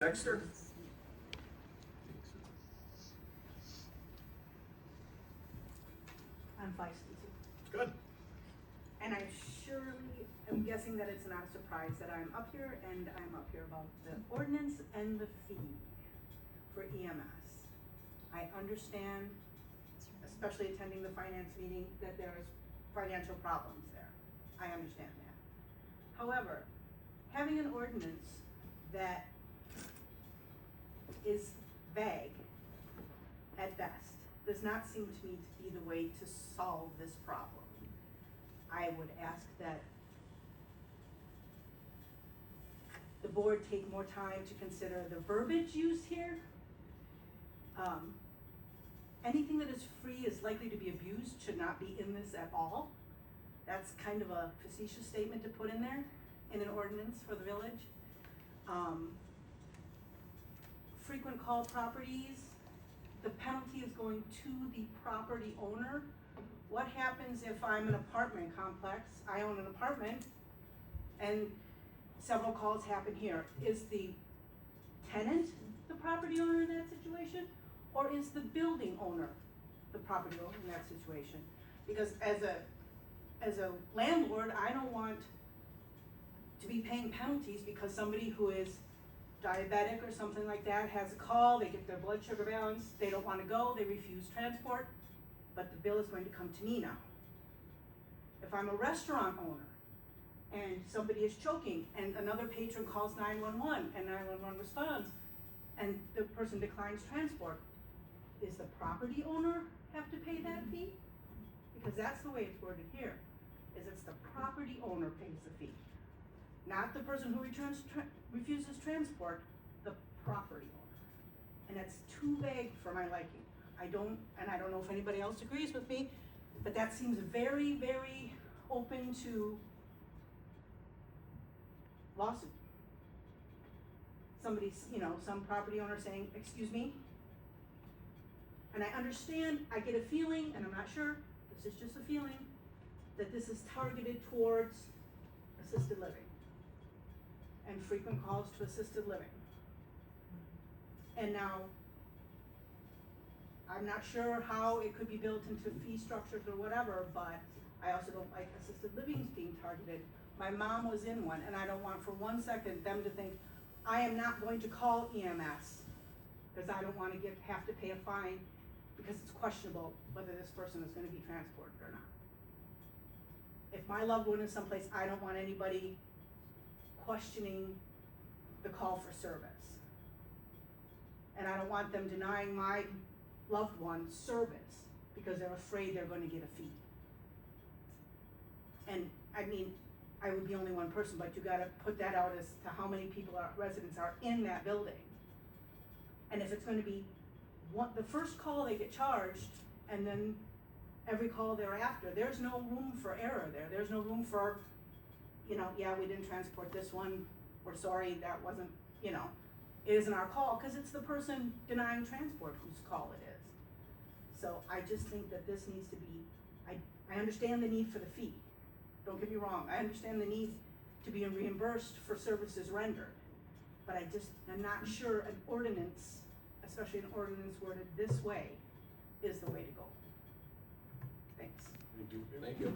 Dexter? I'm feisty too. Good. And I surely am guessing that it's not a surprise that I'm up here and I'm up here about the ordinance and the fee for EMS. I understand, especially attending the finance meeting, that there's financial problems there. I understand that. However, having an ordinance that is vague at best does not seem to me to be the way to solve this problem. I would ask that the board take more time to consider the verbiage used here. Anything that is free is likely to be abused should not be in this at all. That's kind of a facetious statement to put in there in an ordinance for the village. Frequent call properties, the penalty is going to the property owner. What happens if I'm an apartment complex, I own an apartment, and several calls happen here? Is the tenant the property owner in that situation? Or is the building owner the property owner in that situation? Because as a landlord, I don't want to be paying penalties because somebody who is diabetic or something like that has a call, they get their blood sugar balance, they don't wanna go, they refuse transport, but the bill is going to come to me now. If I'm a restaurant owner and somebody is choking and another patron calls 911 and 911 responds and the person declines transport, is the property owner have to pay that fee? Because that's the way it's worded here, is it's the property owner pays the fee. Not the person who refuses transport, the property owner. And that's too vague for my liking. I don't know if anybody else agrees with me, but that seems very, very open to lawsuit. Somebody's, some property owner saying, excuse me. And I understand, I get a feeling, and I'm not sure, this is just a feeling, that this is targeted towards assisted living and frequent calls to assisted living. And now, I'm not sure how it could be built into fee structures or whatever, but I also don't like assisted livings being targeted. My mom was in one, and I don't want for 1 second them to think, I am not going to call EMS, because I don't want to have to pay a fine, because it's questionable whether this person is gonna be transported or not. If my loved one is someplace, I don't want anybody questioning the call for service. And I don't want them denying my loved one service because they're afraid they're going to get a fee. And I mean, I would be only one person, but you gotta put that out as to how many residents are in that building. And if it's gonna be the first call they get charged, and then every call thereafter, there's no room for error there. There's no room for, yeah, we didn't transport this one, we're sorry, that wasn't, it isn't our call, because it's the person denying transport whose call it is. So I just think that this needs to be, I understand the need for the fee. Don't get me wrong, I understand the need to be reimbursed for services rendered. But I just am not sure an ordinance, especially an ordinance worded this way, is the way to go. Thanks. Thank you.